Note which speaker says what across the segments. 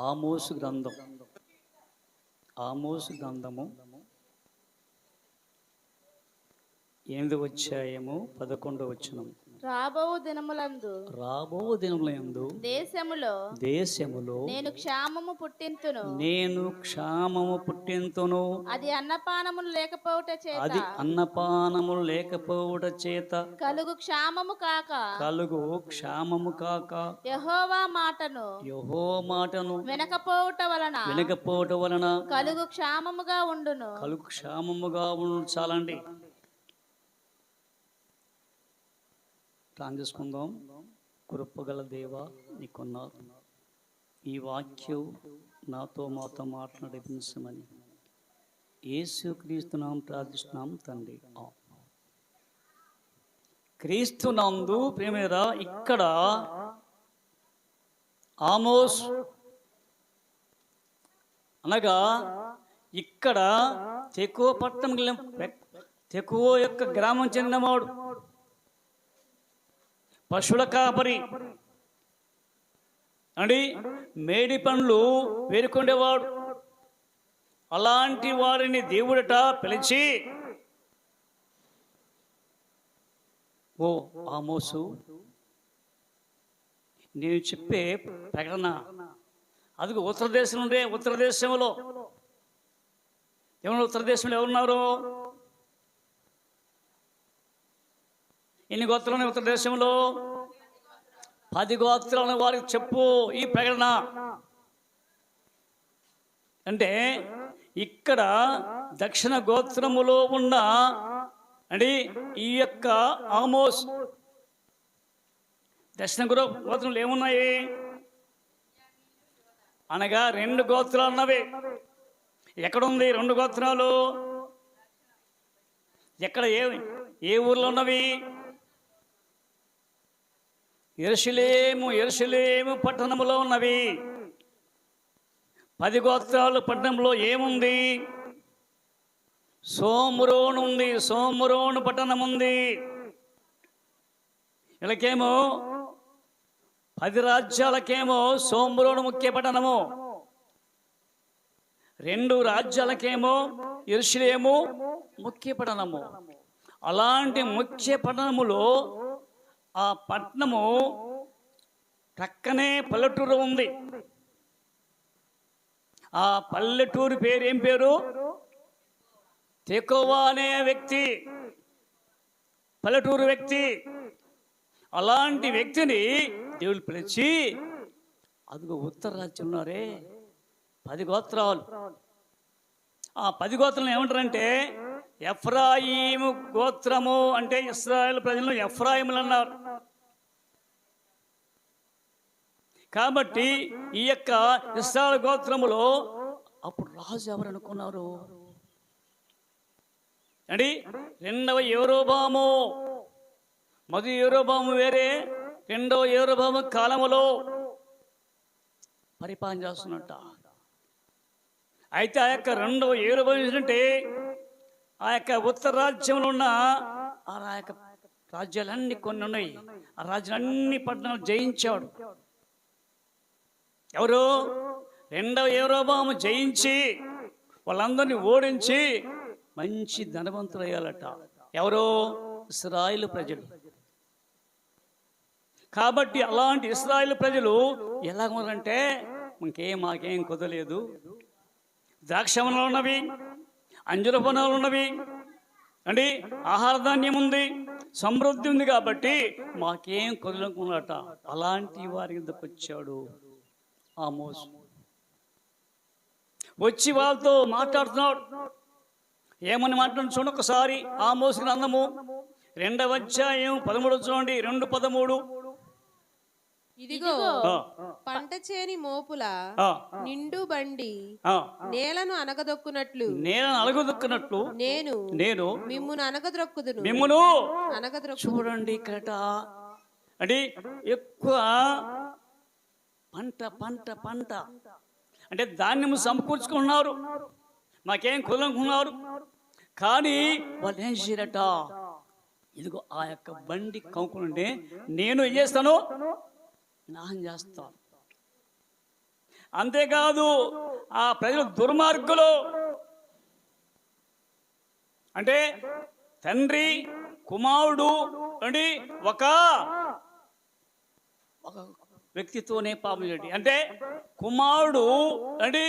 Speaker 1: ఆమోసు గ్రంథం, ఆమోసు గ్రంథము 8వ అధ్యాయము 11వ వచనం.
Speaker 2: రాబో దినములందు దేశములో నేను క్షామము పుట్టింతును, అది అన్నపానములు లేకపోవుట చేత కలుగు క్షామము కాక యెహోవా మాటను వినకపోవుట వలన కలుగు క్షామముగా ఉండును.
Speaker 1: చాలండి. ప్రార్థన చేసుకుందాం. కృపగల దేవా, నీకున్నారు. ఈ వాక్యం నాతో మాతో మాట్లాడించమని యేసుక్రీస్తునామం ప్రార్థిస్తున్నాం తండ్రి. క్రీస్తునందు ప్రేమరా, ఇక్కడ ఆమోస్ అనగా ఇక్కడ తెకువ పట్టణం, తెకువ యొక్క గ్రామం చెందినవాడు, పశువుల కాపరి అండి, మేడి పండ్లు వేరుకొండేవాడు. అలాంటి వారిని దేవుడట పిలిచి, ఓ ఆమోసు, నేను చెప్పే ప్రకటన అది ఉత్తర దేశం ఉండే, ఉత్తర దేశంలో ఎవరున్నారు? ఎన్ని గోత్రాలు ఉత్తర దేశంలో? 10 గోత్రాలను వారికి చెప్పు ఈ ప్రకటన. అంటే ఇక్కడ దక్షిణ గోత్రములో ఉన్న అంటే ఈ యొక్క ఆమోస్, దక్షిణ గోత్రంలో ఏమున్నాయి అనగా 2 గోత్రాలు ఉన్నవి. ఎక్కడుంది 2 గోత్రాలు? ఎక్కడ, ఏ ఊర్లో ఉన్నవి? యెరూషలేము పట్టణంలో ఉన్నవి. 10 గోత్రాలు పట్టణంలో ఏముంది? సోమ్రోను ఉంది, సోమ్రోను పట్టణం ఉంది. వీళ్ళకేమో 10 రాజ్యాలకేమో సోమ్రోను ముఖ్య పట్టణము, 2 రాజ్యాలకేమో యెరూషలేము ముఖ్య పట్టణము. అలాంటి ముఖ్య పట్టణములో ఆ పట్టణము ప్రక్కనే పల్లెటూరు ఉంది. ఆ పల్లెటూరు పేరు ఏం పేరు? తెకోవా అనే వ్యక్తి, పల్లెటూరు వ్యక్తి. అలాంటి వ్యక్తిని దేవుడు పిలిచి, అదిగో ఉత్తర రాజ్యం ఉన్నారే 10 గోత్రాలు. ఆ 10 గోత్రాలను ఏమంటారంటే ఎఫ్రాయిము గోత్రము. అంటే ఇశ్రాయేలు ప్రజలను ఎఫ్రాయిములు అన్నారు. కాబట్టి ఈ యొక్క ఇశ్రాయేలు గోత్రములో అప్పుడు రాజు ఎవరు అనుకున్నారు అండి? 2వ యెరోబాము. మొదటి యెరోబాము వేరే, 2వ యెరోబాము కాలములో పరిపాలన చేస్తున్నట్ట. అయితే ఆ యొక్క 2వ యెరోబాము ఏంటంటే ఆ యొక్క ఉత్తర రాజ్యంలో ఉన్న ఆ యొక్క రాజ్యాలన్నీ కొన్ని ఉన్నాయి. ఆ రాజ్యాలన్నీ పట్టణాలు జయించాడు. ఎవరు? 2వ యెరోబాము జయించి వాళ్ళందరినీ ఓడించి మంచి ధనవంతులు అయ్యాలట. ఎవరు? ఇశ్రాయేలు ప్రజలు. కాబట్టి అలాంటి ఇశ్రాయేలు ప్రజలు ఎలా ఉన్నారంటే, మాకేం కుదరలేదు, ద్రాక్షవనాలు ఉన్నవి, అంజూర వనాలు ఉన్నవి అండి, ఆహార ధాన్యం ఉంది, సమృద్ధి ఉంది, కాబట్టి మాకేం కుదరనుకున్నట. అలాంటి వారి కిందకు వచ్చాడు ఆమోసు. వచ్చి వాళ్ళతో మాట్లాడుతున్నాడు. ఏమని మాట్లాడు చూడండి ఒకసారి. ఆమోసు గ్రంథము 2వ అధ్యాయం 13 చూడండి. 2:13.
Speaker 3: ఇదిగో పంట చేని మోపుల నిండు బండి నేలను అనగదొక్కునట్లు నేను మిమ్మును అనగదొక్కుదును.
Speaker 1: చూడండి ఇక్కడ అంటే ఎక్కువ పంట అంటే ధాన్యము సమకూర్చుకున్నారు, మాకేం కుదరనుకున్నారు. కానీ వాళ్ళు ఏం చేయరట, ఇదిగో ఆ యొక్క బండి కౌకునుంటే నేను ఏం చేస్తాను, నాశనం చేస్తాను. అంతేకాదు ఆ ప్రజలు దుర్మార్గులు. అంటే తండ్రి కుమారుడు అండి ఒక వ్యక్తితోనే పాపం చేయడం. అంటే కుమారుడు అండి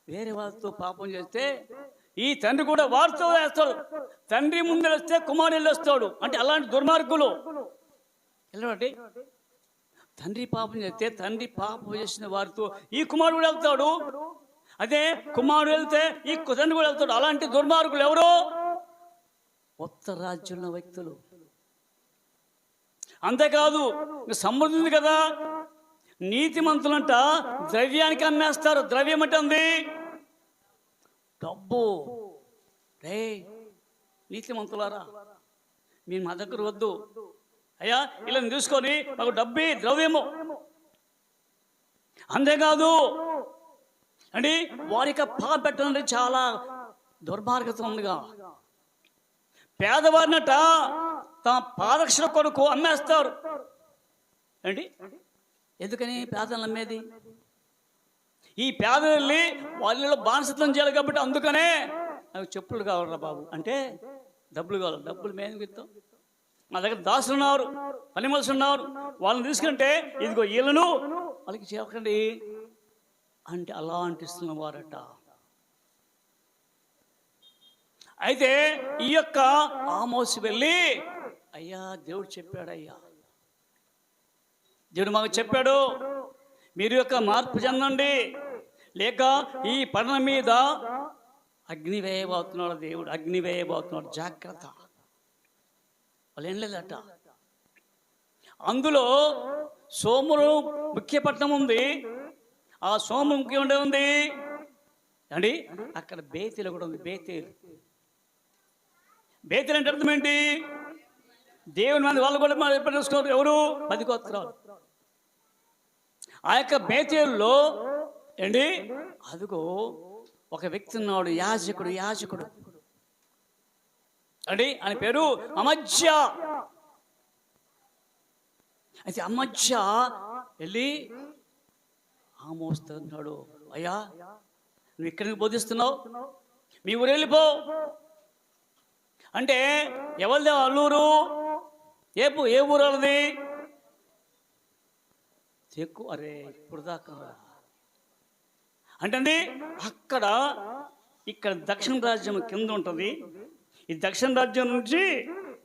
Speaker 1: వేరే వాళ్ళతో పాపం చేస్తే ఈ తండ్రి కూడా వారితో వేస్తాడు. తండ్రి ముందు వస్తే కుమారుడు వెళ్ళొస్తాడు. అంటే అలాంటి దుర్మార్గులు వెళ్ళండి. తండ్రి పాపం చేస్తే తండ్రి పాపం చేసిన వారితో ఈ కుమారుడు కూడా వెళ్తాడు. అదే కుమారుడు వెళ్తే ఈ తండ్రి కూడా వెళ్తాడు. అలాంటి దుర్మార్గులు ఎవరు? ఉత్తర రాజ్యంలో వ్యక్తులు. అంతేకాదు సమృద్ధి ఉంది కదా, నీతిమంతులంట ద్రవ్యానికి అమ్మేస్తారు. ద్రవ్యం అంటే ఉంది డబ్బు. రే నీతిమంతులారా, మీరు మా దగ్గర వద్దు అయ్యా, ఇలా తీసుకొని మాకు డబ్బు ద్రవ్యము. అంతేకాదు అండి వారికి పాప పెట్టడం చాలా దుర్మార్గత ఉందిగా. పేదవారినట తమ పాదరక్షణ కొరకు అమ్మేస్తారు అండి. ఎందుకని పేదలను అమ్మేది? ఈ పేదలు వెళ్ళి వాళ్ళలో బానిసత్వం చేయాలి కాబట్టి అందుకనే నాకు చెప్పులు కావాలరా బాబు అంటే డబ్బులు కావాలి. డబ్బులు మేము ఇస్తాం. మా దగ్గర దాసులు ఉన్నారు, పని మనుషులు ఉన్నారు, వాళ్ళని తీసుకుంటే ఇదిగో వీళ్ళను వాళ్ళకి చెప్పకండి అంటే అలా అంటిస్తున్న వారట. అయితే ఈ యొక్క ఆమోసు వెళ్ళి అయ్యా దేవుడు చెప్పాడు, అయ్యా దేవుడు మాకు చెప్పాడు, మీరు యొక్క మార్పు చెందండి లేక ఈ పట్టణం మీద అగ్ని వేయబోతున్నాడు దేవుడు, అగ్ని వేయబోతున్నాడు, జాగ్రత్త. వాళ్ళు ఏం లేదట. అందులో సోమురు ముఖ్య పట్టణం ఉంది. ఆ సోము ముఖ్యం ఉండే ఉంది అండి. అక్కడ బేతేలు కూడా ఉంది. బేతేలు బేతేలు అంటే అర్థం ఏంటి? దేవుని మంది వాళ్ళు కూడా తెలుసుకున్నారు. ఎవరు? 10 గోత్రాలు. ఆ యొక్క బేతేలులో ఏంటి అదిగో ఒక వ్యక్తి ఉన్నాడు, యాజకుడు అండి. ఆయన పేరు అమజ్య. అయితే అమజ్య వెళ్ళి ఆమోస్తున్నాడు, అయ్యా నువ్వు ఇక్కడికి బోధిస్తున్నావు, మీ ఊరు వెళ్ళిపో అంటే ఎవరిదే అల్లూరు? ఏ ఊరు వాళ్ళది? ఎక్కువ అరే ఇప్పుడు దాకా అంటే ఇక్కడ దక్షిణ రాజ్యం కింద ఉంటుంది. ఈ దక్షిణ రాజ్యం నుంచి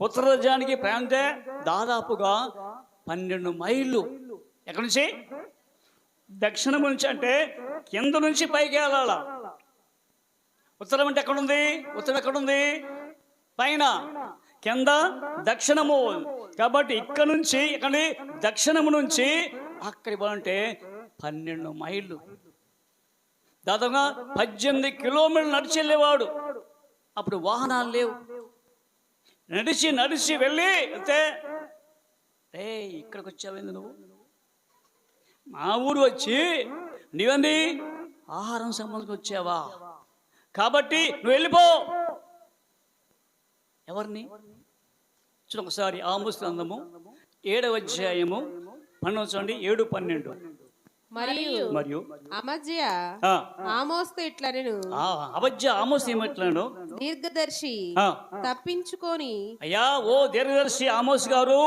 Speaker 1: ఉత్తర రాజ్యానికి ప్రాంతే దాదాపుగా 12 మైళ్ళు. ఎక్కడి నుంచి? దక్షిణం నుంచి అంటే కింద నుంచి పైకి వెళ్ళాల. ఉత్తరం అంటే ఎక్కడుంది? ఉత్తరం ఎక్కడుంది? పైన. కింద దక్షిణము. కాబట్టి ఇక్కడ నుంచి ఇక్కడ దక్షిణము నుంచి అక్కడికి పోవాలంటే 12 మైళ్ళు, దాదాపుగా 18 కిలోమీటర్లు నడిచి వెళ్ళేవాడు. అప్పుడు వాహనాలు లేవు. నడిచి వెళ్ళి అయితే ఇక్కడికి వచ్చావేంది నువ్వు? మా ఊరు వచ్చి నీవండి ఆహారం సంబంధించి వచ్చావా? కాబట్టి నువ్వు వెళ్ళిపో. ఎవరిని చూడండి ఒకసారి. ఆమోసు గ్రంథము 7వ అధ్యాయము 7-12. మరియు
Speaker 3: అమజ్య ఆమోసుతో ఇట్లా నేను
Speaker 1: ఆమోసు ఏమట్లాడు?
Speaker 3: దీర్ఘదర్శి తప్పించుకొని
Speaker 1: అయ్యా ఓ దీర్ఘదర్శి ఆమోసు గారు,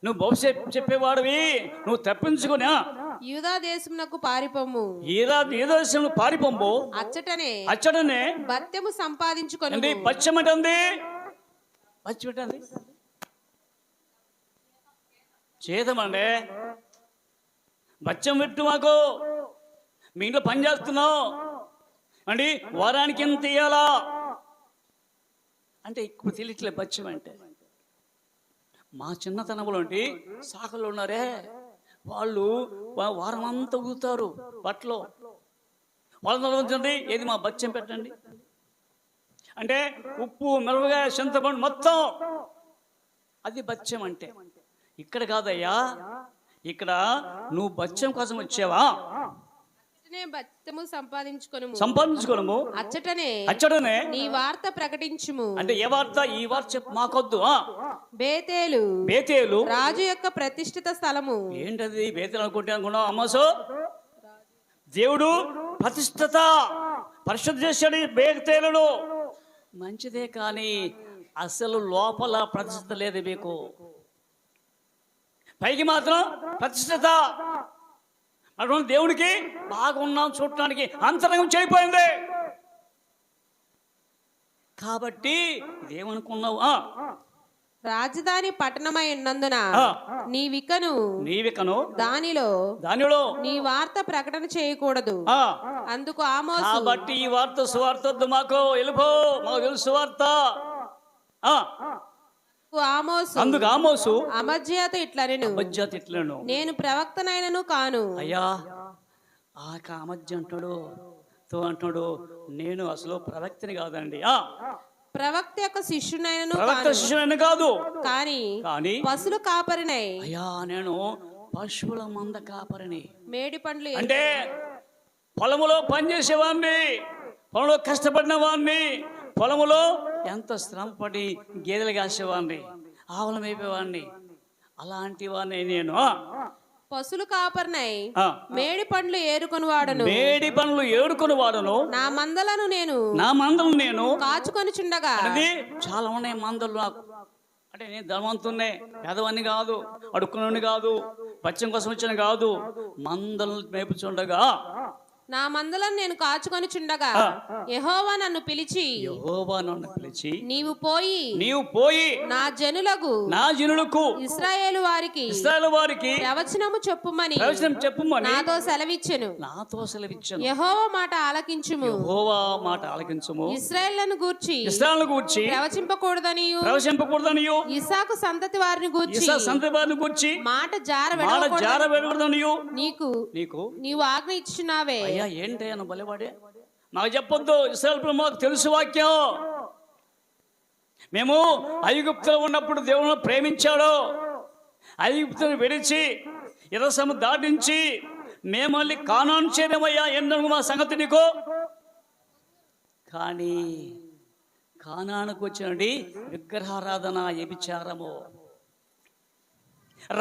Speaker 1: నువ్వు భవిష్యత్ చెప్పేవాడివి, నువ్వు తప్పించుకుని
Speaker 3: యూదా దేశమునకు పారిపోము.
Speaker 1: దేశంలో పారిపోము. అచ్చటనే
Speaker 3: భత్యము సంపాదించుకొని.
Speaker 1: బత్యం అంటే చేతమండి. బత్యం పెట్టు మాకు, మీ ఇంట్లో పని చేస్తున్నావు అండి, వారానికి ఎంత ఇయ్యాలా అంటే ఇప్పుడు తెలియట్లే. బత్యం అంటే మా చిన్నతనంలో సాకలు ఉన్నారే వాళ్ళు వారం అంతా ఊగుతారు బట్టలో. వాళ్ళని ఏది మా బత్యం పెట్టండి అంటే ఉప్పు, మిరపకాయ, చింతపండు మొత్తం అది బత్యం అంటే. ఇక్కడ కాదయ్యా, ఇక్కడ నువ్వు బత్యం కోసం వచ్చావా? సంపాదించుకోను అచ్చటనే
Speaker 3: నీ వార్త ప్రకటించుము.
Speaker 1: అంటే ఏ వార్త? ఈ వార్త చెప్పు మాకొద్దు.
Speaker 3: బేతేలు రాజు యొక్క ప్రతిష్ఠిత స్థలము.
Speaker 1: ఏంటది బేతేలు అనుకుంటున్నావు? అమ్మోసు దేవుడు ప్రతిష్ఠత పరిశుద్ధ చేశాడు బేతేలును. మంచిదే, కానీ అసలు లోపల ప్రతిష్ఠత లేదు మీకు. పైకి మాత్రం ప్రతిష్ఠత. అటువంటి దేవుడికి బాగున్నాం చూడటానికి అంతరంగం చేయిపోయింది. కాబట్టి ఇదేమనుకున్నావు?
Speaker 3: రాజధాని పట్టణమై ఉన్నందున నీవికను దానిలో నీ వార్త ప్రకటన చేయకూడదు. అందుకు ఆమోసు,
Speaker 1: కాబట్టి ఈ వార్త సువార్త వద్దు మాకు, వెళ్ళిపో, మాకు తెలుసు వార్త. అందుకు ఆమోసు
Speaker 3: అమజ్యాతో ఇట్లను, నేను ప్రవక్తనైనను కాను.
Speaker 1: అయ్యా ఆ అమజ్య అంటాడు, నేను అసలు ప్రవక్తని కాదండి.
Speaker 3: ప్రవక్త యొక్క
Speaker 1: శిష్యునైన కాదు,
Speaker 3: కానీ పశువుల కాపరినై.
Speaker 1: అయ్యా నేను పశువుల మంద కాపరిని.
Speaker 3: మేడి పండ్లు
Speaker 1: అంటే పొలములో పనిచేసేవాడిని, పొలంలో కష్టపడిన వాడిని, పొలములో ఎంత శ్రమపడి గేదెలు కాసేవాడిని, ఆవులు మేపేవాడిని. అలాంటి వాడిని నేను.
Speaker 3: పశువులు కాపరినై మేడి పండ్లు ఏరుకొని వాడను. నా మందలను నేను కాచుకొని చుండగా.
Speaker 1: అది చాలా ఉన్నాయి మందలు నాకు. అంటే నేను ధనవంతున్నే, పేదవాన్ని కాదు, అడుక్కుని కాదు, పచ్చం కోసం వచ్చిన కాదు. మందలను మేపుచుండగా,
Speaker 3: నా మందలను నేను కాచుకొని చుండగా యెహోవా నన్ను పిలిచి నీవు పోయి నా జనులకు ఇశ్రాయేలు వారికి ప్రవచనము చెప్పుమని నాతో సెలవిచ్చెను. యెహోవా మాట ఆలకించుము. ఇశ్రాయేలును గూర్చి ప్రవచింపకూడదనియు ఇస్సాకు సంతతి వారిని గూర్చి మాట జారవేయకూడదనియు నీవు ఆజ్ఞ ఇచ్చున్నావే.
Speaker 1: ఏంటయ్యా బలివాడే, మాకు చెప్పొద్దు. ఇశ్రాయేలు మాకు తెలుసు వాక్యం. మేము ఐగుప్తులో ఉన్నప్పుడు దేవుని ప్రేమించాడు. ఐగుప్తును విడిచి ఎర్రసము దాటించి మేము మళ్ళీ కానాను చేరామయ్యా. ఎందుకు మా సంగతి నీకు? కానీ కానానుకు వచ్చినండి విగ్రహారాధన, వ్యభిచారము,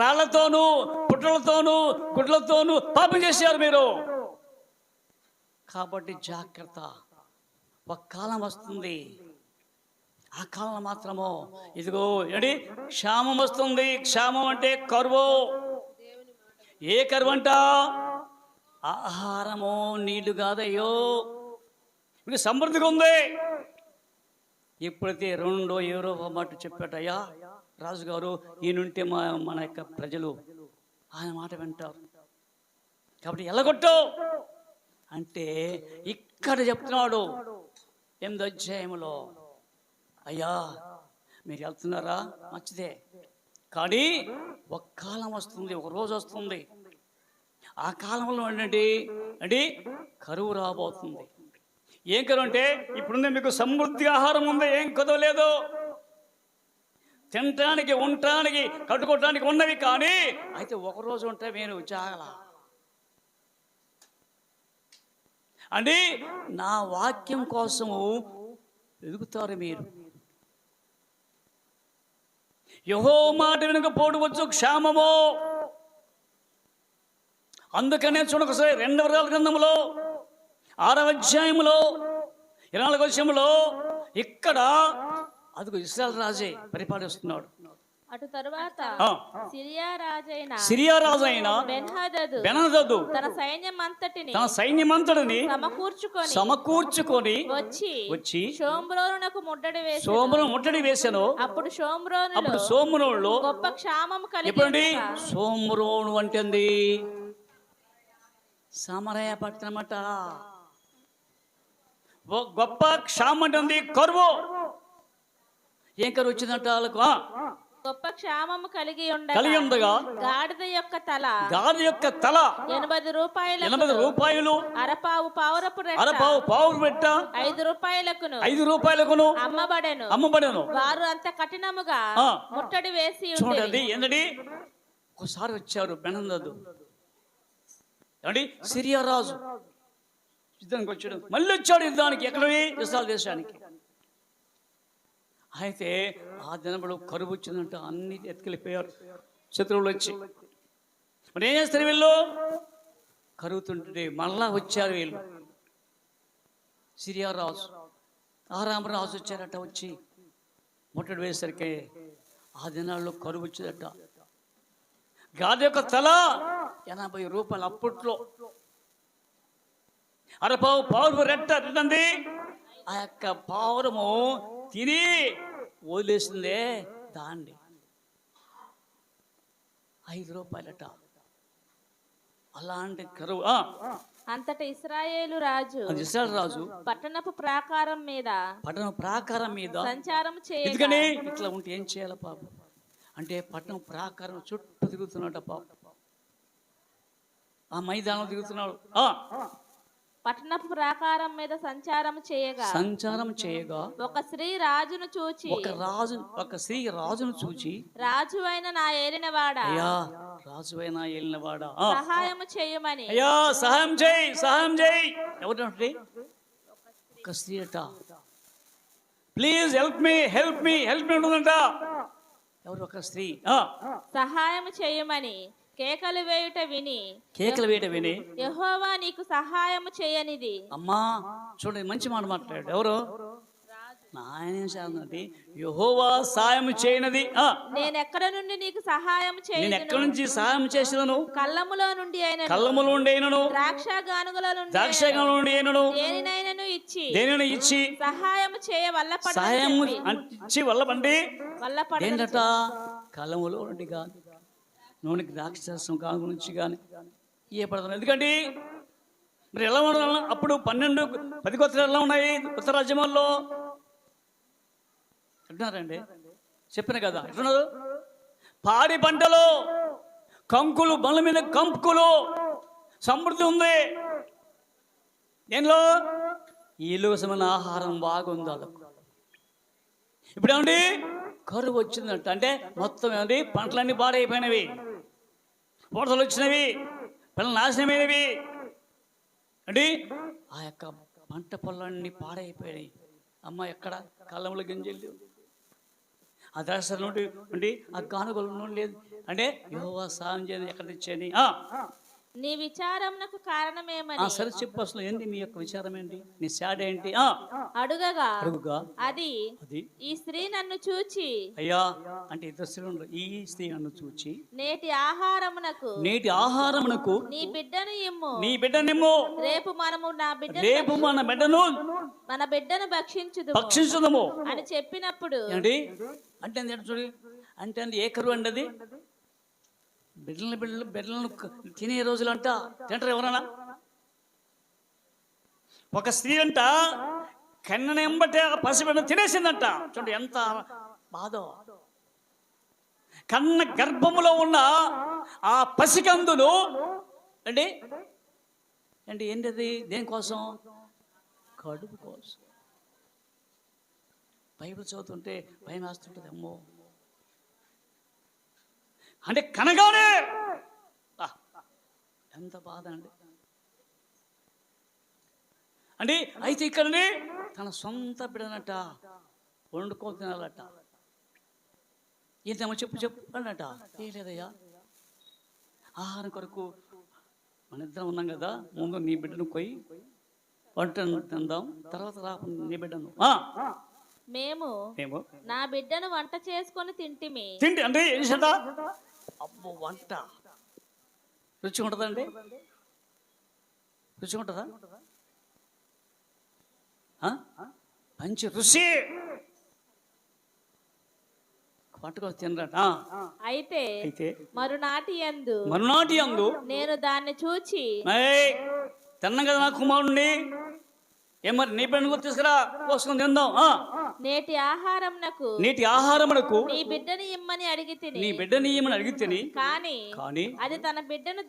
Speaker 1: రాళ్లతోనూ పుట్టలతోనూ గుడ్లతోనూ పాపం చేశారు మీరు. కాబట్టి జాగ్రత్త. ఒక కాలం వస్తుంది, ఆ కాలం మాత్రము ఇదిగో ఏంటి క్షామం వస్తుంది. క్షామం అంటే కరువు. ఏ కరువు అంట? ఆహారము నీళ్లు కాదయ్యో. మీకు సమృద్ధిగా ఉంది. ఎప్పుడైతే €2 మాట చెప్పాటయ్యా రాజుగారు, ఈయనుంటే మన యొక్క ప్రజలు ఆయన మాట వింటారు. కాబట్టి ఎల్లగొట్టు అంటే ఇక్కడ చెప్తున్నాడు 8వ అధ్యాయంలో. అయ్యా మీరు వెళ్తున్నారా? మంచిదే, కానీ ఒక కాలం వస్తుంది, ఒక రోజు వస్తుంది. ఆ కాలంలో అంటే కరువు రాబోతుంది. ఏం కరువు అంటే, ఇప్పుడుంది మీకు సమృద్ధి ఆహారం ఉంది, ఏం కదవలేదు. తినటానికి, ఉండటానికి, కట్టుకోవటానికి ఉన్నవి, కానీ అయితే ఒకరోజు ఉంటే నేను జాగల అంటే నా వాక్యం కోసము ఎదుగుతారు మీరు. యెహోవా మాట వినకపోవచ్చు క్షామము. అందుకనే చూడకసారి 2వ గ్రంథంలో 6వ అధ్యాయంలో 24వ వచనంలో ఇక్కడ అదిగో ఇశ్రాయేలు రాజే పరిపాలిస్తున్నాడు.
Speaker 2: అటు తరువాత
Speaker 1: సిరియా రాజైన బెన్హదదు
Speaker 2: తన
Speaker 1: సైన్యమంతటిని సమకూర్చుకొని వచ్చి
Speaker 2: షోమ్రోనునకు
Speaker 1: ముట్టడి వేసెను.
Speaker 2: అప్పుడు షోమ్రోనులో గొప్ప క్షామం
Speaker 1: కలిగి. షోమ్రోను అంటే సమరయ పట్టణమట. గొప్ప క్షామం అంటే కరువు. ఏం కరువు వచ్చిందంట వాళ్ళకు?
Speaker 2: గొప్ప క్షామము కలిగి ఉండగా గాడిద యొక్క తల
Speaker 1: ₹80
Speaker 2: అరపావు పావురపు
Speaker 1: పెట్ట ₹5 అమ్మబడెను.
Speaker 2: వారు అంత కఠినముగా ముట్టడి వేసి
Speaker 1: చూడండి. ఏంటండి, ఒకసారి వచ్చారు బెన్హదదు ఏమండి, సిరియా రాజు యుద్ధానికి వచ్చాడు. మళ్ళీ వచ్చాడు యుద్ధానికి. ఎక్కడికి? ఇశ్రాయేలు దేశానికి. అయితే ఆ దినములు కరువు వచ్చిందంటే అన్ని ఎత్తుకెళ్ళిపోయారు శత్రువులు వచ్చి. మరి ఏం చేస్తారు వీళ్ళు? కరుగుతుంటే మళ్ళా వచ్చారు వీళ్ళు. సిరియా రాజు ఆరామ రాజు వచ్చారట. వచ్చి ముట్టడి వేసరికి ఆ దినాల్లో కరువు వచ్చిందట. గాది యొక్క తల 80 రూపాయలు అప్పట్లో. అరపావు పావురు రెట్టండి. ఆ యొక్క పావురము తిని వదిలేసిందే దాన్ని 5 రూపాయలట. అలాంటి కరువు.
Speaker 2: అంతట ఇశ్రాయేలు రాజు పట్టణపు ప్రాకారం మీద సంచారం
Speaker 1: ఎందుకని ఇట్లా ఉంటే ఏం చేయాలి పాపం అంటే పట్టణం ప్రాకారం చుట్టూ తిరుగుతున్నాడు పాపం. ఆ మైదానం తిరుగుతున్నాడు.
Speaker 2: పట్టణపు ప్రాకారం మీద సంచారం చేయగా ఒక స్త్రీ రాజును చూచి రాజువైన నా ఏలినవాడా సహాయం చేయమని
Speaker 1: సహాయం చేయి ఎవరు ఒక స్త్రీ అట. ప్లీజ్ హెల్ప్ మీ ఉంటుందంట. ఎవరు ఒక స్త్రీ
Speaker 2: సహాయం చేయమని కేకలు వేయుట విని యెహోవా నీకు సహాయం చేయనిది.
Speaker 1: అమ్మా చూడండి, మంచి మాట మాట్లాడాడు. ఎవరు? యెహోవా సాయం చేయనది.
Speaker 2: నేను ఎక్కడ నుండి నీకు సహాయం చేయను?
Speaker 1: నేను ఎక్కడి నుంచి సహాయం చేసినను?
Speaker 2: కళ్ళములో నుండి
Speaker 1: అయినను
Speaker 2: ద్రాక్ష గానుగల
Speaker 1: నుండి అయినను
Speaker 2: దేనినైనను
Speaker 1: ఇచ్చి
Speaker 2: సహాయం చేయ
Speaker 1: వల్లపండి.
Speaker 2: ఏంటట?
Speaker 1: కళ్ళములో నుండి కాదు, నూనెకి ద్రాక్షరసం కాదు నుంచి కానీ ఏ పడతాను. ఎందుకండి మరి ఎలా ఉండదు? అప్పుడు 10 గోత్రాలు ఎలా ఉన్నాయి ఉత్తర రాజ్యముల్లో అంటున్నారండి. చెప్పిన కదా ఎట్లున్నారు? పాడి పంటలు, కంకులు, బండ్ల మీద కంకులు, సమృద్ధి ఉంది. దేనిలో? ఈ లోకమైన ఆహారం బాగుంది వాళ్ళకు. ఇప్పుడు ఏమండి కరువు వచ్చిందంట. అంటే మొత్తం ఏమండి పంటలన్నీ పాడైపోయినవి, వరదలు వచ్చినవి, పిల్లలు నాశనమైనవి అండి. ఆ యొక్క పంట పొలాన్ని పాడైపోయినాయి. అమ్మ ఎక్కడ కళ్ళముల గింజలు, ఆ ద్రాక్ష నుండి ఉండి ఆ గానుగల నుండి లేదు అంటే యెహోవా సాయం చేయని ఎక్కడ తెచ్చాని.
Speaker 2: నీ విచారమునకు కారణమేమని?
Speaker 1: సరే చెప్పు, అసలు ఏంటి మీ యొక్క విచారం ఏంటి? నీ సాడ్ ఏంటి?
Speaker 2: అడుగగా అది ఈ స్త్రీ నన్ను చూచి,
Speaker 1: అయ్యా అంటే ఇద్దరు స్త్రీలు, ఈ స్త్రీ నన్ను చూచి
Speaker 2: నేటి ఆహారమునకు
Speaker 1: నీ
Speaker 2: బిడ్డను ఇమ్ము, రేపు మన బిడ్డను భక్షించుదుము అని చెప్పినప్పుడు
Speaker 1: ఏంటి అంటే చూడు అంటే ఏ కరువు అండి అది? బిడ్డలను తినే రోజులు అంట. తింటారు ఎవరన్నా? ఒక స్త్రీ అంట కన్నెంబటే పసిబిడ్డ తినేసిందంట. చూడండి ఎంత బాధో. కన్న గర్భములో ఉన్న ఆ పసికందును అండి ఏంటది? దేనికోసం? కడుపు కోసం. బైబిల్ చదువుతుంటే భయం వేస్తుంటుంది. అమ్మో అంటే కనగానే ఎంత బాధ అండి. అయితే ఇక్కడనే తన సొంత బిడ్డనట వండుకొని తినాలట. ఏంటమ్మా చెప్పు అన్నట. ఏం లేదయ్యా, ఆహారం కొరకు మన ఇద్దరం ఉన్నాం కదా, ముందు నీ బిడ్డను పోయి వంట తిందాం, తర్వాత రా నీ బిడ్డను.
Speaker 2: మేము నా బిడ్డను వంట చేసుకొని తింటి
Speaker 1: అంటే ఏం చేత? అబ్బో వంట రుచి ఉంటుందండి? రుచి ఉంటుందా? మంచి రుచి పట్టుకొని తినరట.
Speaker 2: అయితే మరునాటి యందు నేను దాన్ని చూచి
Speaker 1: తిన్నాం కదా నా కుమారుణ్ణి, ఏమరి నీ బిడ్డను తీసుకురా పోసుకొని తిందాం.
Speaker 2: నేటి ఆహారమునకు నీ బిడ్డని ఇమ్మని
Speaker 1: అడిగితిని కానీ
Speaker 2: అది తన బిడ్డను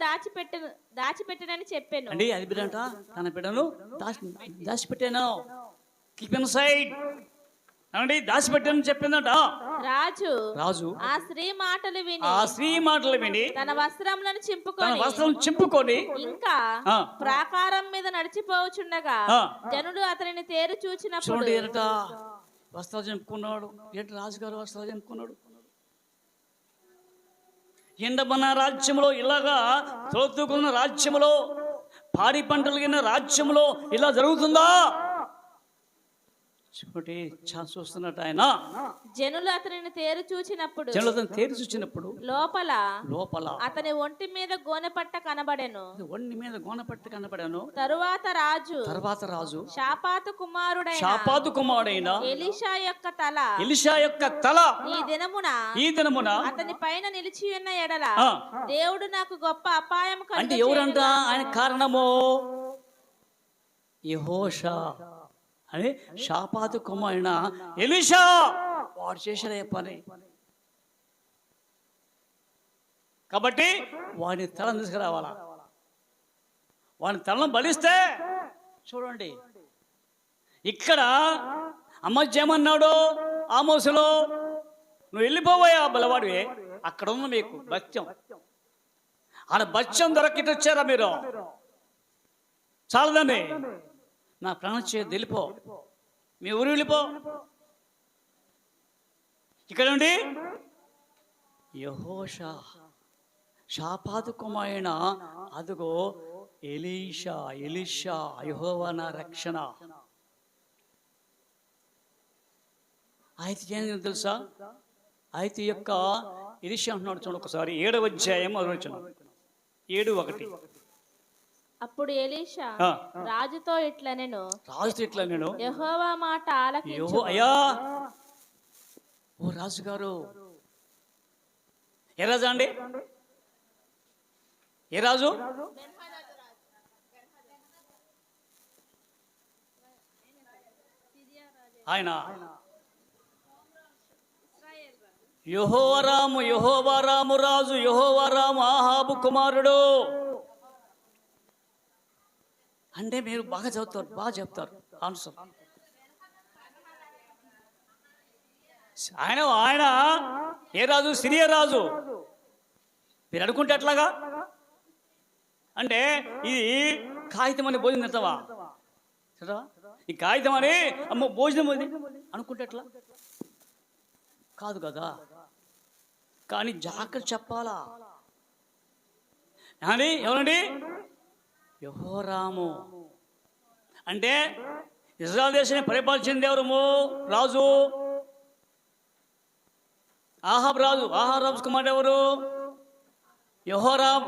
Speaker 2: దాచిపెట్టనని చెప్పాను.
Speaker 1: అండి అది బిడ్డ అంట తన బిడ్డను దాచిపెట్టాను. కీప్ ఇన్ సైడ్ అండి, దాచిపెట్టాను చెప్పిందంట. రాజు
Speaker 2: ఆ స్త్రీ మాటలు విని తన వస్త్రములను చింపుకొని ఇంకా ప్రాకారం మీద నడిచిపోవచుండగా జనుడు అతనిని తేరు చూచినప్పుడు
Speaker 1: వస్త్రాలు చెంపుకున్నాడు. ఏంటి రాజుగారు వస్త్రాలు చెంపుకున్నాడు? ఎండబన్న రాజ్యంలో ఇలాగా తోతుకున్న రాజ్యంలో పాడి పంటలు కింద రాజ్యంలో ఇలా జరుగుతుందా? చూడండి, చూస్తున్నట్టు ఆయన
Speaker 2: జనులు అతనిని తేరు చూచినప్పుడు లోపల అతని ఒంటి మీద గోనెపట్ట కనబడెను. తరువాత రాజు షాపాతు కుమారుడైన ఎలీషా యొక్క తల ఈ దినమున అతని పైన నిలిచి ఉన్న ఎడల దేవుడు నాకు గొప్ప అపాయం
Speaker 1: అంటే ఎవరంట? ఆయన కారణము యెహోషా అని షాపాతు కుమారుడైన ఎలీషా వాడు చేసిన పని. కాబట్టి వాడిని తలను తీసుకురావాలా. వాడిని తలను బలిస్తే చూడండి, ఇక్కడ అమ్మజ్జేమన్నాడు ఆమోసులో, నువ్వు వెళ్ళిపోవా బలవాడివి, అక్కడ ఉన్న మీకు బత్యం, ఆడ బత్యం దొరకిட்டு వచ్చారా మీరు, చాలదండి, నా ప్రాణం చేతి వెళ్ళిపో, మీ ఊరు వెళ్ళిపో. ఇక్కడ నుండి యెహోషా షాపాతు కుమారుడైన అదుగో ఎలీషా యెహోవా నా రక్షణ. అయితే ఏం తెలుసా? అయితే యొక్క ఎలీషా అంటున్నాడు చూడండి ఒకసారి, 7వ అధ్యాయం 7:1.
Speaker 2: అప్పుడు ఎలీషా రాజుతో ఇట్లనెను, యెహోవా మాట ఆలకించు.
Speaker 1: అయ్యా ఓ రాజుగారు, ఏ రాజు అండి? ఏ రాజు? ఆయన యెహోవారాము రాజు, యెహోవారాము ఆహాబు కుమారుడు. అంటే మీరు బాగా చెప్తారు ఆన్సర్. ఆయన ఏ రాజు? సిరియా రాజు. మీరు అనుకుంటే ఎట్లాగా? అంటే ఇది కాగితం అని భోజనం తింటావా? ఈ కాగితం అని అమ్మ భోజనం అది అనుకుంటే ఎట్లా? కాదు కదా. కానీ జాగ్రత్త చెప్పాలా. అని ఎవరండి? యెహోరాము. అంటే ఇజ్రాయెల్ దేశాన్ని పరిపాలించింది ఎవరు? రాజు ఆహాబ్ రాజు. ఆహాబ్ కుమారుడు ఎవరు? యెహోరాం.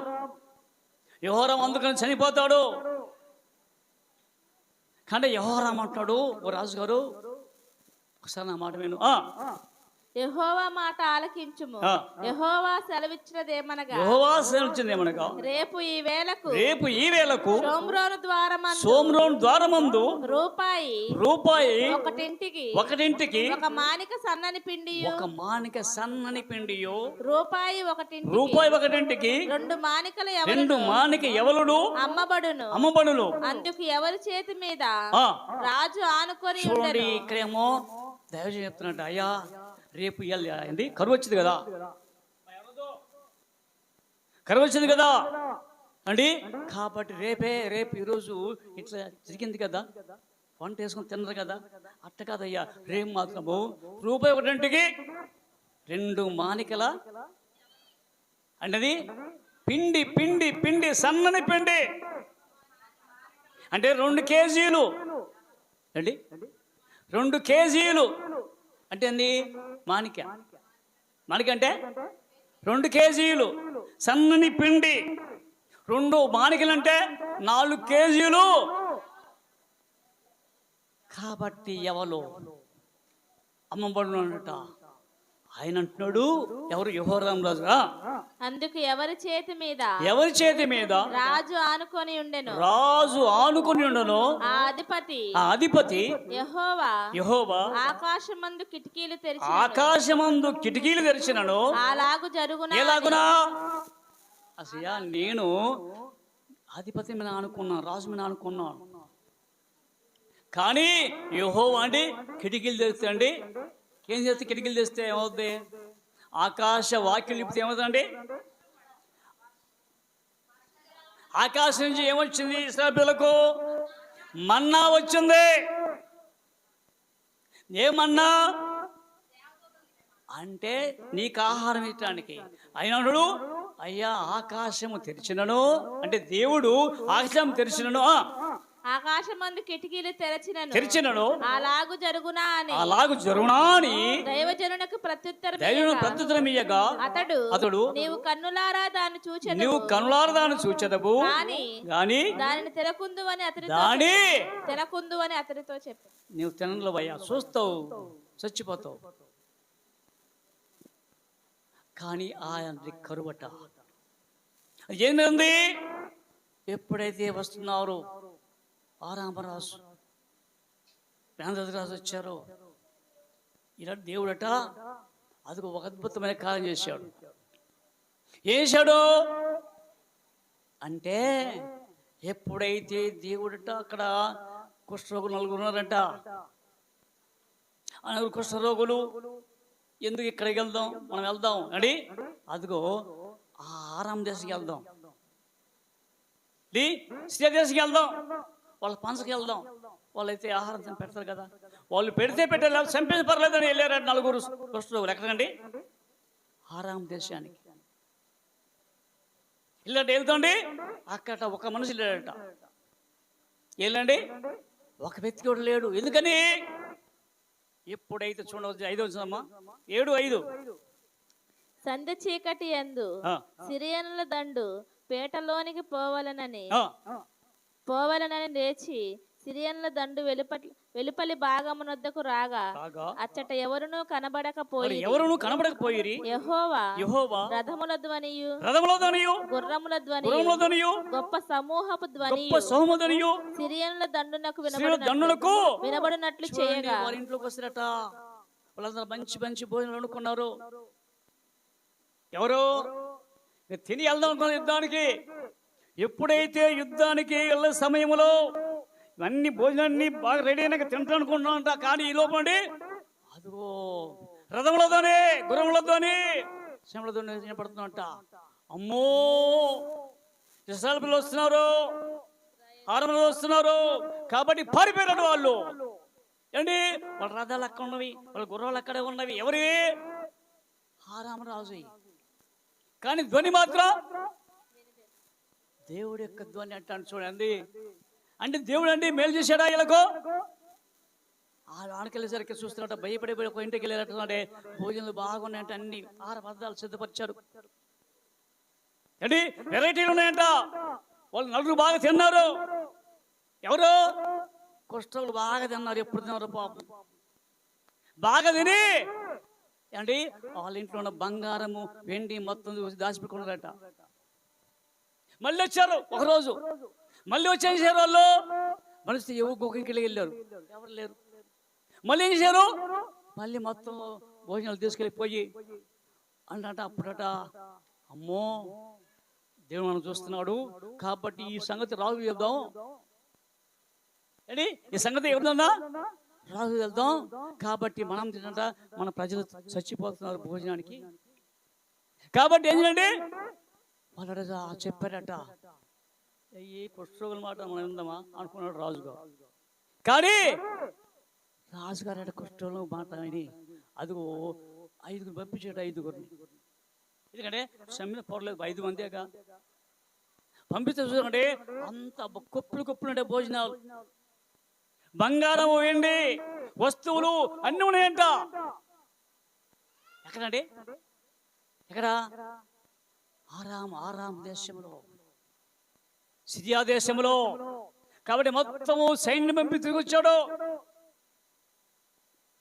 Speaker 1: అందుకని చనిపోతాడు. కానీ యెహోరాం అంటాడు, ఓ రాజుగారు ఒకసారి నా మాట విను.
Speaker 2: యెహోవా మాట ఆలకించుము. యెహోవా సెలవిచ్చినదేమనగా రేపు ఈ వేళకు షోమ్రోను ద్వారమందు రూపాయి ఒకటింటికి ఒక మానిక సన్నని పిండియు రూపాయి ఒకటింటికి 2 మానికల ఎవలుడు అమ్మబడును. అందుకు ఎవరి చేతి మీద రాజు ఆనుకొని ఉండెను.
Speaker 1: ఇక్కడేమో దైవజనం చెప్తున్నట్టు, అయ్యా రేపు ఏంది కరువు వచ్చింది కదా అండి, కాబట్టి రేపు ఈరోజు ఇట్లా జరిగింది కదా, వంట వేసుకొని తిన్నారు కదా, అట్ట కాదయ్యా, రేపు మాత్రము రూపాయి ఒకటింటికి 2 మానికల అన్నది పిండి సన్నని పిండి అంటే 2 కేజీలు అండి, 2 కేజీలు అంటే అండి మానిక అంటే 2 కేజీలు సన్నని పిండి. 2 మానికలు అంటే 4 కేజీలు. కాబట్టి ఎవరు అమ్మబడును అన్నట. ఆయన అంటున్నాడు, ఎవరు? యెహోరాం రాజు.
Speaker 2: అందుకు ఎవరి చేతి మీద రాజు ఆనుకొని ఉండెను. ఆ అధిపతి యెహోవా ఆకాశమందు కిటికీలు తెరిచినను. అలాగు జరుగునా.
Speaker 1: అసలు నేను అధిపతి మీద అనుకున్నాను, రాజు మీద అనుకున్నాను. కానీ యెహోవా అండి కిటికీలు తెరుస్తాండి. ఏం చేస్తే కిటికీలు తెస్తే ఏమవుతుంది? ఆకాశ వాక్యం చెప్తే ఏమవుతుందండి? ఆకాశం నుంచి ఏమొచ్చింది? ఇశ్రాయేలు పిల్లలకు మన్నా వచ్చింది. ఏమన్నా అంటే నీకు ఆహారం ఇవ్వడానికి. అయినాడు అయ్యా ఆకాశము తెరిచినను అంటే దేవుడు ఆకాశం తెరిచినను
Speaker 2: ఆకాశమందు కిటికీలు తెరచినను అలాగు జరుగునా అని దైవజనునకు
Speaker 1: ప్రత్యుత్తరం ఇయ్యగా అతడు
Speaker 2: నీవు కన్నులారా దాన్ని
Speaker 1: చూచెదవు గాని
Speaker 2: దానిని తెరకుందు అని అతడితో చెప్పు.
Speaker 1: నీవు తినలేవయ్యా, చూస్తావు చచ్చిపోతావు. కానీ ఆయన కరువట ఏమైంది? ఎప్పుడైతే వస్తున్నారు ఆరామరాజు రాజు వచ్చారో ఇలా దేవుడట అది ఒక అద్భుతమైన కార్యం చేశాడు. ఏం చేశాడు అంటే ఎప్పుడైతే దేవుడట అక్కడ కుష్ఠరోగులు 4 ఉన్నారంట. ఆ 4 కుష్ఠరోగులు ఎందుకు ఇక్కడికి వెళ్దాం, మనం వెళ్దాం అండి, అదిగో ఆ ఆరామ దేశానికి వెళ్దాం, శ్రీ దేశానికి వెళ్దాం, వాళ్ళ పంచకి వెళ్దాం, వాళ్ళైతే ఆహారం పెడతారు కదా, వాళ్ళు పెడితే పెట్టారు, చంపేసి పర్లేదని వెళ్ళారంట 4 కుష్ఠరోగులు. ఎక్కడికండి? ఆరామ దేశానికి వెళ్తాండి. అక్కడ ఒక మనిషి లేడట. వెళ్ళండి, ఒక వ్యక్తి కూడా లేడు. ఎందుకని? ఎప్పుడైతే చూడవచ్చు 5వ వచనమ్మా 7:5
Speaker 2: సంధ్య చీకటి యందు సిరియనుల దండు పేటలోనికి పోవాలనని లేచి సిరియనుల దండు వెలుపలి భాగమునొద్దకు రాగా అచ్చట ఎవరునూ కనబడకపోయిరి. యెహోవా రథముల ధ్వనియు గుర్రముల ధ్వనియు గొప్ప సమూహపు ధ్వనియు సిరియనుల దండునకు వినబడినట్లు చేయగా
Speaker 1: వారి ఇంట్లోకి వస్తారట. వాళ్ళందరూ మంచి మంచి భోజనాలు వండుకున్నారు. ఎవరు తిని వెళ్దాం అనుకున్నారు యుద్ధానికి. ఎప్పుడైతే యుద్ధానికి వెళ్ళే సమయంలో ఇవన్నీ భోజనాన్ని బాగా రెడీ అయినాక తింటా అనుకుంటున్నామంట. కానీ ఈ లోపండి అదిగో రథములతోనే గుర్రములతోని శ్రమలతోనే వినపడుతుందంట. అమ్మో ఇశ్రాయేలు పిల్లలు వస్తున్నారు, ఆరంభంలో వస్తున్నారు కాబట్టి పారిపోయారు వాళ్ళు. ఏంటి వాళ్ళ రథాలు అక్కడ ఉన్నవి, వాళ్ళ గుర్రాలు అక్కడే ఉన్నవి. ఎవరి? ఆరామరాజు. కానీ ధ్వని మాత్రం దేవుడి యొక్క ధ్వని అంటాను చూడండి. అంటే దేవుడు అండి మేలు చేశాడా వీళ్ళకు? ఆడకెళ్ళేసరికి చూస్తున్నట్ట భయపడి ఒక ఇంటికి వెళ్ళారంటే భోజనాలు బాగున్నాయంట, అన్ని 6 పదార్థాలు సిద్ధపరిచారు. ఏంటి వెరైటీలు ఉన్నాయంట. వాళ్ళు 4 బాగా తిన్నారు. ఎవరు? కుష్ఠరోగులు బాగా తిన్నారు. ఎప్పుడు తిన్నారు పాపం. బాగా తిని ఏంటి వాళ్ళ ఇంట్లో ఉన్న బంగారము వెండి మొత్తం దాచిపెట్టుకున్నారట. మళ్ళీ వచ్చారు ఒకరోజు. మళ్ళీ వచ్చేసారు వాళ్ళు. మనిషి ఇంటికి వెళ్ళారు, ఎవరు లేరు. మళ్ళీ ఏం చేశారు? మళ్ళీ మొత్తం భోజనాలు తీసుకెళ్ళిపోయి అంటట అప్పుడట అమ్మో దేవుడు మనం చూస్తున్నాడు కాబట్టి ఈ సంగతి రాజు చెప్దాం. ఏంటి ఈ సంగతి ఎవరిదన్నా రాజు వెళ్దాం. కాబట్టి మనం తినంట మన ప్రజలు చచ్చిపోతున్నారు భోజనానికి. కాబట్టి ఏంటంటే వాళ్ళ చెప్పారట ఈ కుష్ఠరోగుల మాట మనం విందామా అనుకున్నాడు రాజుగారు. కానీ రాజుగారు కుష్ఠరోగుల మాట విని అదిగో 5 పంపించాడు. 5 ఎందుకంటే సమ్మిన పోరలేదు, 5 మందేగా పంపిస్తే చూడండి అంత కుప్పలు అంటే భోజనాలు, బంగారం వెండి వస్తువులు అన్ని ఉన్నాయంట. ఎక్కడండి? ఎక్కడ? ఆరాం దేశంలో, సిరియా దేశంలో. కాబట్టి మొత్తము సైన్యం పంపి తీసుకొచ్చాడు.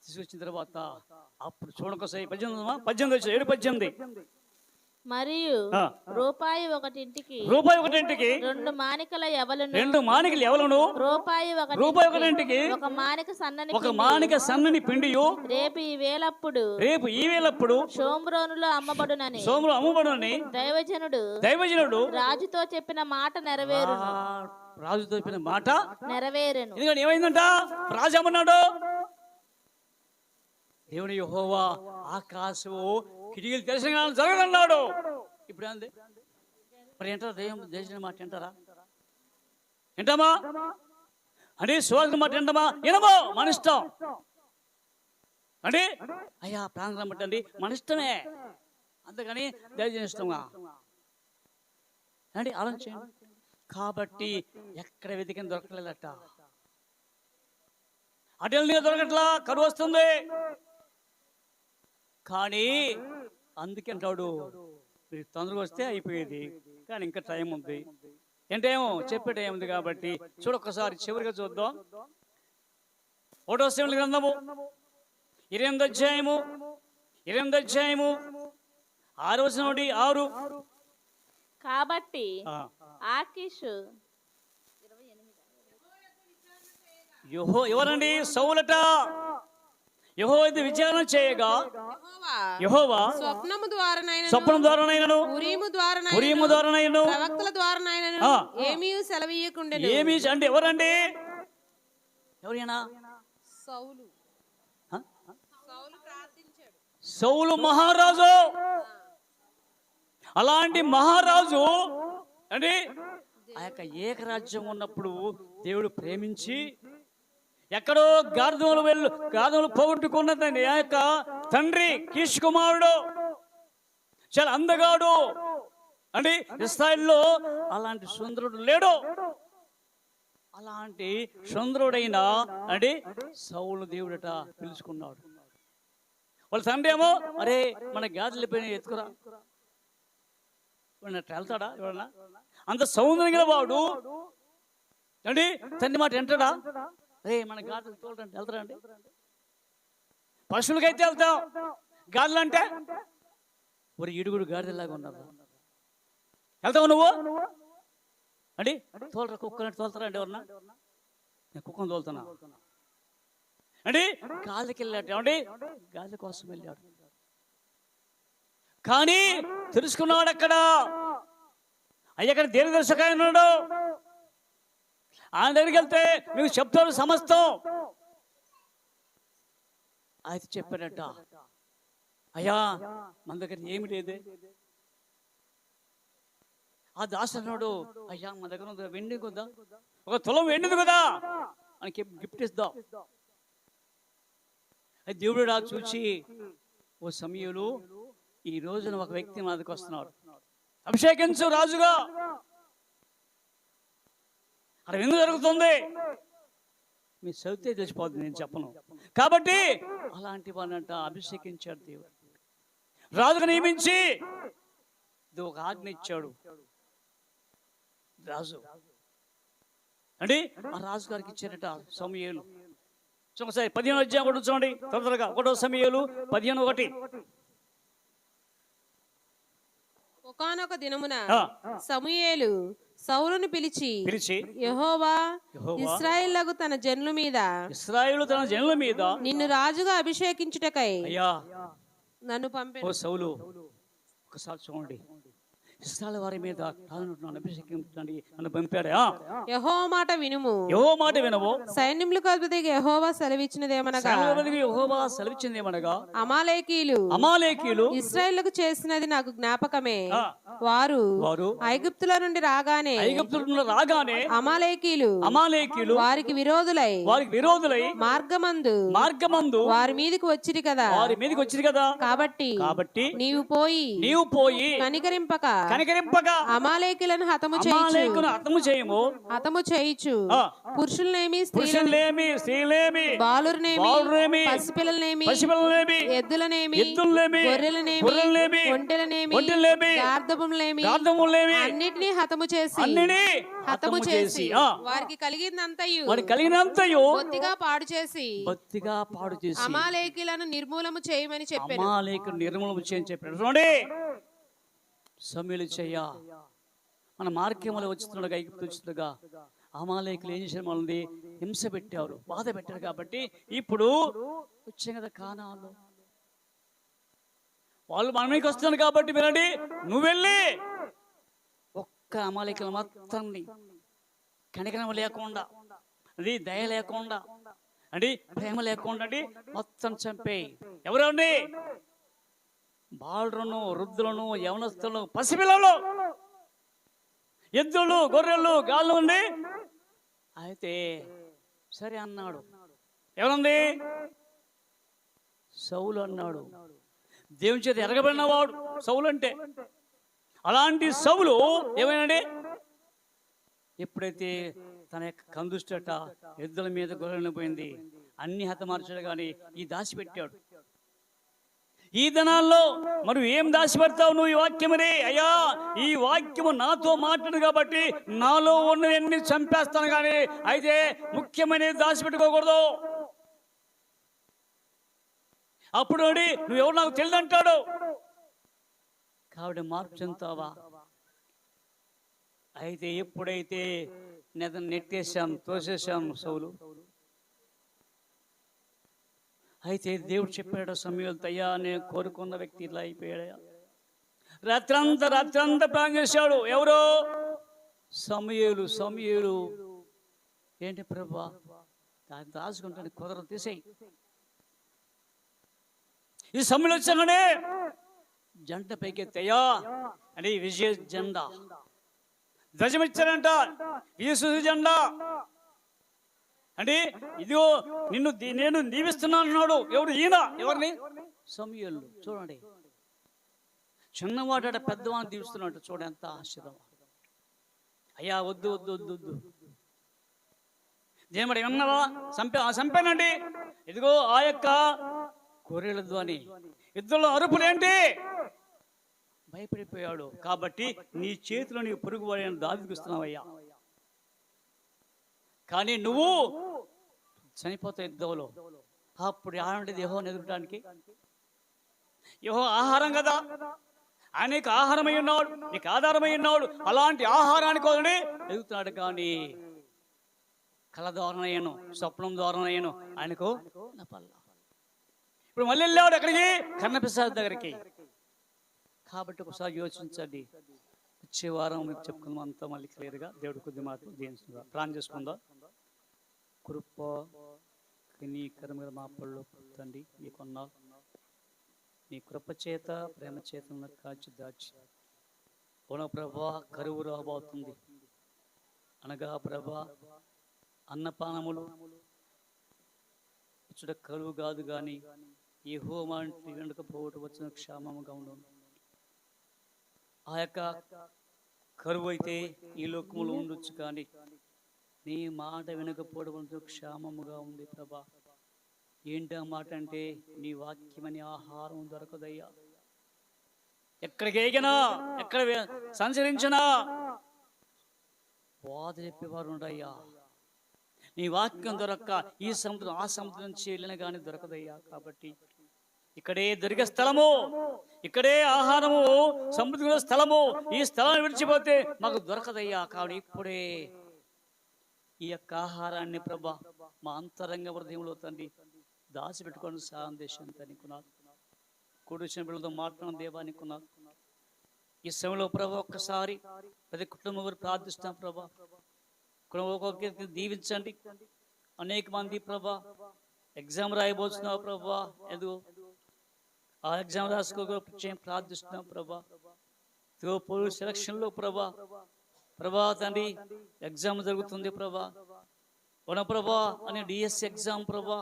Speaker 1: తీసుకొచ్చిన తర్వాత అప్పుడు చూడకోసారి 18 7:18
Speaker 2: మరియు రూపాయి ఒకటింటికి 2 మానికల ఎవలను రూపాయి ఒకటింటికి ఒక మానిక సన్నని పిండియు రేపు ఈ వేళప్పుడు షోమ్రోనులో అమ్మబడునని దైవజనుడు రాజుతో చెప్పిన మాట నెరవేరును.
Speaker 1: ఎందుకంటే ఏమైందంట? రాజు ఏమన్నాడు? దేవుని యెహోవా ఆకాశము కిటికీలు తెరిచిన జరగదన్నాడు. ఇప్పుడు అంది మరి ఏంటారా? దేశం మాట వింటారా? వింటామా అంటే సువార్త మాట వింటామా? వినమో మన ఇష్టం అంటే అయ్యా ప్రాంతం బట్టండి మన ఇష్టమే. అంతేగాని దైవజన ఇష్టమా? అంటే ఆలోచించండి. కాబట్టి ఎక్కడ వెతికిన దొరకలేదట. అటెల్ని దొరకట్లా, కరువు వస్తుంది. కానీ అందుకే అంటాడు, మీరు తొందరగా వస్తే అయిపోయేది, కానీ ఇంకా టైం ఉంది. ఏంటేమో చెప్పే టైం ఉంది. కాబట్టి చూడొక్కసారి చివరిగా చూద్దాం. 1వ సమూయేలు గ్రంథము 8వ అధ్యాయము 6వ వచనం నుండి 6.
Speaker 2: కాబట్టి ఆకీషు
Speaker 1: ఎవరండి? సౌలట. యెహోవా విచారణ చేయగా యెహోవా
Speaker 3: స్వప్నము ద్వారానైనను
Speaker 1: ఉరీము ద్వారానైనను
Speaker 3: ప్రవక్తల ద్వారానైనను ఏమీ సెలవీయకుండెను.
Speaker 1: ఏమీ అంటే ఎవరండి? ఎవరైనా?
Speaker 3: సౌలు.
Speaker 1: సౌలు మహారాజు. అలాంటి మహారాజు అంటే ఆ యొక్క ఏకరాజ్యం ఉన్నప్పుడు దేవుడు ప్రేమించి ఎక్కడో గార్ధములు పోగొట్టుకున్నదండి ఆ యొక్క తండ్రి కీష్ కుమారుడు, చాలా అందగాడు అంటే ఇశ్రాయేలులో అలాంటి సుందరుడు లేడు. అలాంటి సుందరుడైన అంటే సౌలు దేవుడట పిలుచుకున్నాడు. వాళ్ళ తండ్రి ఏమో, అరే మన గాజులు పోయిన ఎత్తుకురా, వెళ్తాడా ఎవరన్నా? అంత సౌందర్యం గల వాడు అండి తండ్రి మాట ఎంటాడా? అరే మన గాజులు తోలరండి, వెళ్తారండి. పశువులకైతే వెళ్తాం, గాజులు అంటే ఒక ఇడుగుడు గాడిదలాగా ఉన్నారు. వెళ్తావు నువ్వు అండి? తోలరా, కుక్కని తోలుతారండి ఎవరన్నా? నేను కుక్కను తోలుతున్నా అండి. గాలికి వెళ్ళాడు ఏమండి, గాలి కోసం వెళ్ళాడు. కానీ తెలుసుకున్నాడు అక్కడ, అయ్యక్కడ దీర్ఘదర్శకాయ ఉన్నాడు. ఆయన దగ్గరికి వెళ్తే మీకు చెప్తాడు సమస్తం. అయితే చెప్పాడట, అయ్యా మన దగ్గర ఏమి లేదే. ఆ దాసు అన్నాడు, అయ్యా మన దగ్గర వెండి కదా, ఒక తులం వెండిది కదా, మనకి గిఫ్ట్ ఇద్దాం. అది దేవుడు చూచి, ఓ సమయంలో ఈ రోజున ఒక వ్యక్తి మన దగ్గరకు వస్తున్నాడు, అభిషేకించు రాజుగా. అక్కడ ఎందుకు జరుగుతుంది మీ చదివితే తెలిసిపోతుంది, నేను చెప్పను. కాబట్టి అలాంటి వాళ్ళంట అభిషేకించాడు దేవుడు, రాజుగా నియమించి ఒక ఆజ్ఞ ఇచ్చాడు రాజు అండి. ఆ రాజు గారికి ఇచ్చారట సమూయేలు. ఒకసారి 15వ అధ్యాయం కూడా చూడండి త్వరగా. 1వ సమూయేలు 15:1.
Speaker 3: ఒకానొక దినమున సమూయేలు సౌలును పిలిచి యెహోవా ఇశ్రాయేలు తన జనుల మీద నిన్ను రాజుగా అభిషేకించుటకై నన్ను పంపెను.
Speaker 1: ఓ సౌలు, ఒకసారి చూడండి, ఇశ్రాయేలు వారి మీద అభిషేకించడానికి నన్ను పంపాడు.
Speaker 3: యెహోవా మాట వినుము, సైన్యములకు అధిపతిగా యెహోవా సెలవిచ్చినదేమనగా అమాలేకీయులు ఇశ్రాయేలుకు చేసినది నాకు జ్ఞాపకమే. వారు ఐగుప్తుల నుండి రాగానే అమాలేకీయులు వారికి విరోధులై మార్గమందు వారి మీదకి వచ్చిరి కదా. కాబట్టి నీవు పోయి కనికరింపక అమాలేకీయులను హతము చేయుచు పురుషులనేమి స్త్రీలనేమి బాలురనేమి పసిపిల్లలనేమి ఎద్దులనేమి గొర్రెలనేమి ఒంటెలనేమి గార్ధములనేమి అన్నిటినీ హతము చేసి వారికి కలిగినంతయు బొత్తిగా పాడు చేసి అమాలేకీయులను నిర్మూలము చేయమని చెప్పారు.
Speaker 1: సమూయేలు చెయ్య మన మార్గంలో వచ్చినట్టుగా ఐగుప్తు వచ్చినట్టుగా అమాలేకులు ఏం చేశారు? మనల్ని హింస పెట్టారు, బాధ పెట్టారు. కాబట్టి ఇప్పుడు వచ్చాం కదా కానాలు, వాళ్ళు మన మీదకి వస్తున్నారు. కాబట్టి వినండి, నువ్వు వెళ్ళి ఒక్క అమాలేకుల మొత్తం కనికరం లేకుండా, అది దయ లేకుండా, అంటే ప్రేమ లేకుండా మొత్తం చంపేయి. ఎవరండి? బాలులను, వృద్ధులను, యవనస్తులను, పసిపిల్లలు, ఎద్దులు, గొర్రెలు, గాళ్ళు ఉండి. అయితే సరే అన్నాడు. ఎవరుంది? సౌలు అన్నాడు. దేవుని చేత ఎరగబడిన వాడు సౌలు అంటే. అలాంటి సౌలు ఏమైనాడే, ఎప్పుడైతే తన యొక్క కందుష్టట ఎద్దుల మీద గొర్రెలను పోయింది, అన్ని హతమార్చాడు, కానీ ఈ దాచిపెట్టాడు. ఈ దినాల్లో మరి ఏం దాచిపెడతావు నువ్వు? ఈ వాక్యమని, అయ్యా ఈ వాక్యము నాతో మాట్లాడు కాబట్టి నాలో ఉన్నవన్నీ చంపేస్తాను, కానీ అయితే ముఖ్యమైనది దాచిపెట్టుకోకూడదు. అప్పుడు నువ్వెవరు నాకు తెలియదు అంటాడు. కాబట్టి మార్పు చెందుతావా? అయితే ఎప్పుడైతే నెట్టేశాను, తోసేశాను సౌలు, అయితే దేవుడు చెప్పాడు సమూయేలుతో, అయ్యా నేను కోరుకున్న వ్యక్తి ఇలా అయిపోయాడయా. రాత్రంతా ప్లాన్ చేశాడు. ఎవరో సమూయేలు ఏంటి ప్రభువా, దాన్ని దాచుకుంటాను, కుదరదు, తీసేయి. ఈ సమూయేలు వచ్చాగానే జెండా పైకెత్తయ్యా అంటే విజయ జెండా ధ్వజం ఇచ్చారంట, విజయ జెండా అంటే ఇదిగో నేను దీవిస్తున్నాను అన్నాడు. ఎవరు? ఈయన. ఎవరిని? సమూయేలు. చూడండి, చిన్నవాడ పెద్దవాడిని దీవిస్తున్నాడు. చూడండి ఎంత ఆశ్చర్యం. అయ్యా వద్దు వద్దు వద్దు వద్దు, దేవుడు ఏమన్నావా? చంపానండి. ఇదిగో ఆ యొక్క గొర్రెల ధ్వని, ఇద్దరు అరుపులేంటి? భయపడిపోయాడు. కాబట్టి నీ చేతిలో నీ పొరుగు వాడిని దావిస్తున్నావయ్యా, కానీ నువ్వు చనిపోతావు యుద్ధంలో. అప్పుడు ఆడండి యెహోవాను ఎదుర్కోవడానికి. యెహోవా ఆహారం కదా, ఆయనకు ఆహారమై ఉన్నాడు, నీకు ఆధారమై ఉన్నాడు. అలాంటి ఆహారానికి వదిలి ఎదుగుతున్నాడు, కానీ కళ ద్వారానయ్యాను, స్వప్నం ద్వారానయ్యాను ఆయనకు నపల్లా. ఇప్పుడు మళ్ళీ వెళ్ళాడు ఎక్కడికి? కన్నప్రసాద్ దగ్గరికి. కాబట్టి ఒకసారి యోచించండి. వచ్చే వారం మీకు చెప్పుకుందాం అంతా మళ్ళీ క్లియర్గా. దేవుడు కొద్ది మాటలు దీవిస్తుందా, ప్లాన్ చేసుకుందాం. కృప కనీకరముగా మా పళ్ళు తండ్రి నీకున్నా, నీ కృప చేత ప్రేమ చేత కాచి దాచి ఓన ప్రభా కరువు రాబోతుంది అనగా ప్రభా అన్నపానములు ఇచ్చుట కరువు కాదు, కానీ యెహోవా వెనుకపోవటం వచ్చిన క్షేమముగా ఉండును. ఆ యొక్క కరువు అయితే ఈ లోకములో ఉండొచ్చు, కానీ నీ మాట వినకపోవడం క్షేమముగా ఉంది ప్రభా. ఏంటి ఆ మాట అంటే, నీ వాక్యమని ఆహారం దొరకదయ్యా. ఎక్కడికి ఎగినా, ఎక్కడ సంచరించినా బాధ చెప్పేవారు ఉండయ్యా. నీ వాక్యం దొరక్క ఈ సముద్రం ఆ సముద్రం నుంచి వెళ్ళిన కానీ దొరకదయ్యా. కాబట్టి ఇక్కడే దొరికే స్థలము, ఇక్కడే ఆహారము, సముద్రంలో స్థలము. ఈ స్థలాన్ని విడిచిపోతే మాకు దొరకదయ్యా. కాబట్టి ఇప్పుడే ఈ యొక్క ఆహారాన్ని ప్రభా మా అంతరంగ హృదయంలో తండ్రి దాచిపెట్టుకొని సందేశం తనుకున్నాను. కూడిచిన బిడ్డలతో మాట్లాడిన దేవానికున్నాను. ఈ సమయంలో ప్రభా ఒక్కసారి ప్రతి కుటుంబం వారు ప్రార్థిస్తాం ప్రభా. ఒక్కొక్కరికి దీవించండి. అనేక మంది ప్రభా ఎగ్జామ్ రాయబోతున్నావు ప్రభా, ఎందుకు ఆ ఎగ్జామ్ రాసుకో ప్రార్థిస్తున్నాం ప్రభా. పోలీస్ సెలక్షన్లో ప్రభా తండ్రి ఎగ్జామ్ జరుగుతుంది ప్రభా. ప్రభా అని డిఎస్సి ఎగ్జామ్ ప్రభా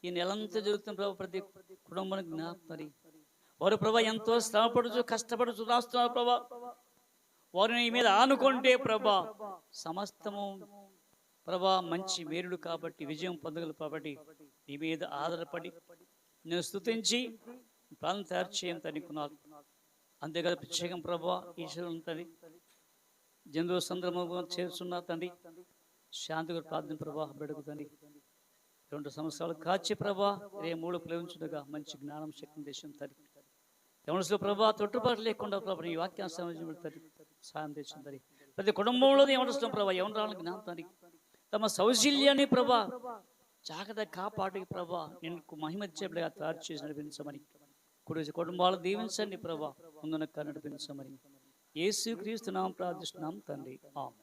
Speaker 1: ఈ నెలంతా జరుగుతుంది ప్రభా. ప్రతి కుటుంబానికి జ్ఞాపకం వారు ప్రభా ఎంతో శ్రమపడుచు కష్టపడుచు రాస్తున్నారు ప్రభా. వారిని మీద ఆనుకుంటే ప్రభా సమస్తము ప్రభా మంచి మేలుడు కాబట్టి విజయం పొందగలరు. కాబట్టి నీ మీద ఆధారపడి నేను స్తుతించి ప్రాణం తయారు చేయని తనుకున్నాను. అంతేకాదు ప్రత్యేకం ప్రభా ఈశ్వరుని తండ్రి జంతువు సందర్భంగా చేస్తున్నా తండ్రి శాంతిగా ప్రార్థన ప్రభా బెడుగు తండ్రి 2 సంవత్సరాలు కాచి ప్రభా 3 పిలవించుడుగా మంచి జ్ఞానం శక్తిని దేశం తండ్రి యవనస్తుల ప్రభా తొట్టుబాటు లేకుండా ప్రభా ఈ వాక్యాన్ని సంబంధించి సాయం తెచ్చిన తండ్రి ప్రతి కుటుంబంలో యవనస్తున్న ప్రభా యవనరాలను జ్ఞానం తండ్రి తమ సౌశల్యాన్ని ప్రభా జాగ్రత్త కాపాడి ప్రభా నేను మహిమచ్చేపుడుగా తయారు చేసి నడిపించమని కుటుంబాలు దీవించండి ప్రభా ముందున నడిపించమని యేసుక్రీస్తు నామమున ప్రార్థిస్తున్నాం తండ్రి. ఆమేన్.